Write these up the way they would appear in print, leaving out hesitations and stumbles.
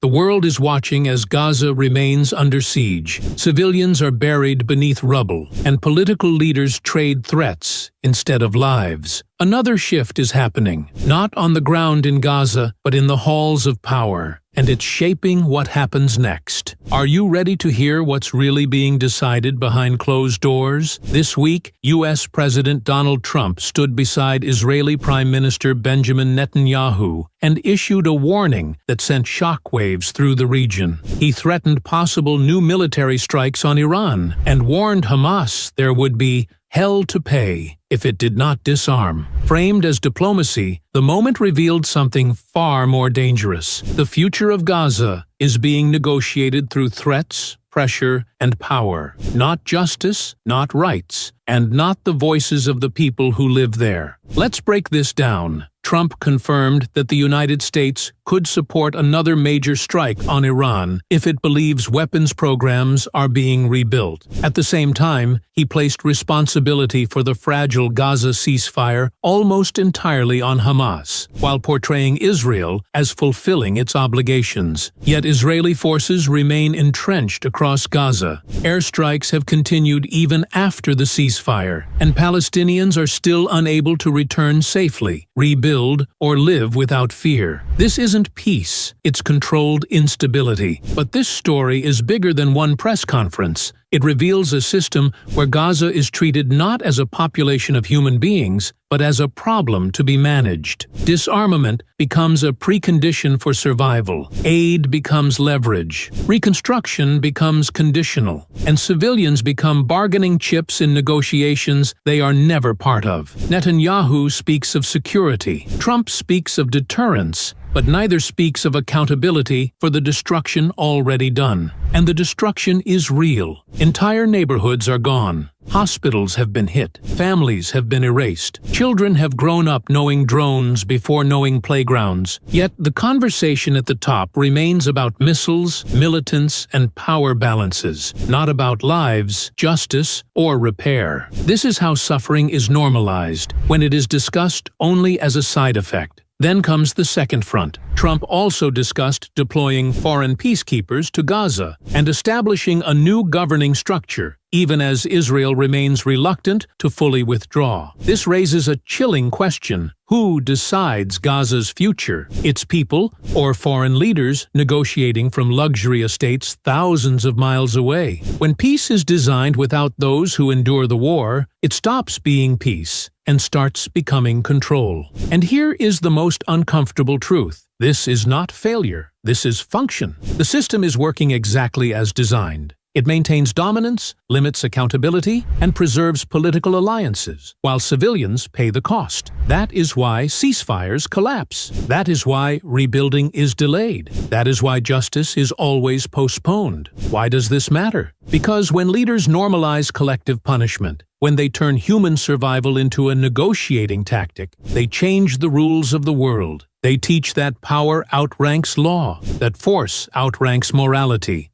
The world is watching as Gaza remains under siege. Civilians are buried beneath rubble, and political leaders trade threats instead of lives. Another shift is happening, not on the ground in Gaza, but in the halls of power, and it's shaping what happens next. Are you ready to hear what's really being decided behind closed doors? This week, U.S. President Donald Trump stood beside Israeli Prime Minister Benjamin Netanyahu and issued a warning that sent shockwaves through the region. He threatened possible new military strikes on Iran and warned Hamas there would be hell to pay if it did not disarm. Framed as diplomacy, the moment revealed something far more dangerous. The future of Gaza is being negotiated through threats, pressure, and power. Not justice, not rights, and not the voices of the people who live there. Let's break this down. Trump confirmed that the United States could support another major strike on Iran if it believes weapons programs are being rebuilt. At the same time, he placed responsibility for the fragile Gaza ceasefire almost entirely on Hamas, while portraying Israel as fulfilling its obligations. Yet Israeli forces remain entrenched across Gaza. Airstrikes have continued even after the ceasefire, and Palestinians are still unable to return safely, rebuild, or live without fear. This isn't peace, it's controlled instability. But this story is bigger than one press conference. It reveals a system where Gaza is treated not as a population of human beings, but as a problem to be managed. Disarmament becomes a precondition for survival. Aid becomes leverage. Reconstruction becomes conditional. And civilians become bargaining chips in negotiations they are never part of. Netanyahu speaks of security. Trump speaks of deterrence. But neither speaks of accountability for the destruction already done. And the destruction is real. Entire neighborhoods are gone. Hospitals have been hit. Families have been erased. Children have grown up knowing drones before knowing playgrounds. Yet the conversation at the top remains about missiles, militants, and power balances, not about lives, justice, or repair. This is how suffering is normalized, when it is discussed only as a side effect. Then comes the second front. Trump also discussed deploying foreign peacekeepers to Gaza and establishing a new governing structure, even as Israel remains reluctant to fully withdraw. This raises a chilling question. Who decides Gaza's future? Its people, or foreign leaders negotiating from luxury estates thousands of miles away? When peace is designed without those who endure the war, it stops being peace and starts becoming control. And here is the most uncomfortable truth. This is not failure. This is function. The system is working exactly as designed. It maintains dominance, limits accountability, and preserves political alliances, while civilians pay the cost. That is why ceasefires collapse. That is why rebuilding is delayed. That is why justice is always postponed. Why does this matter? Because when leaders normalize collective punishment, when they turn human survival into a negotiating tactic, they change the rules of the world. They teach that power outranks law, that force outranks morality,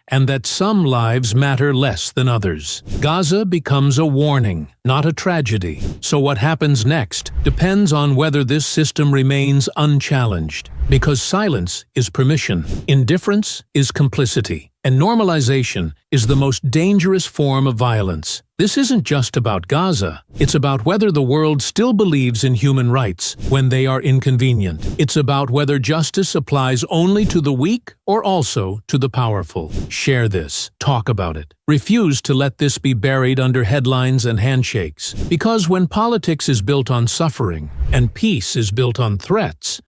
and that some lives matter less than others. Gaza becomes a warning, not a tragedy. So what happens next depends on whether this system remains unchallenged. Because silence is permission, indifference is complicity, and normalization is the most dangerous form of violence. This isn't just about Gaza. It's about whether the world still believes in human rights when they are inconvenient. It's about whether justice applies only to the weak or also to the powerful. Share this. Talk about it. Refuse to let this be buried under headlines and handshakes. Because when politics is built on suffering and peace is built on threats,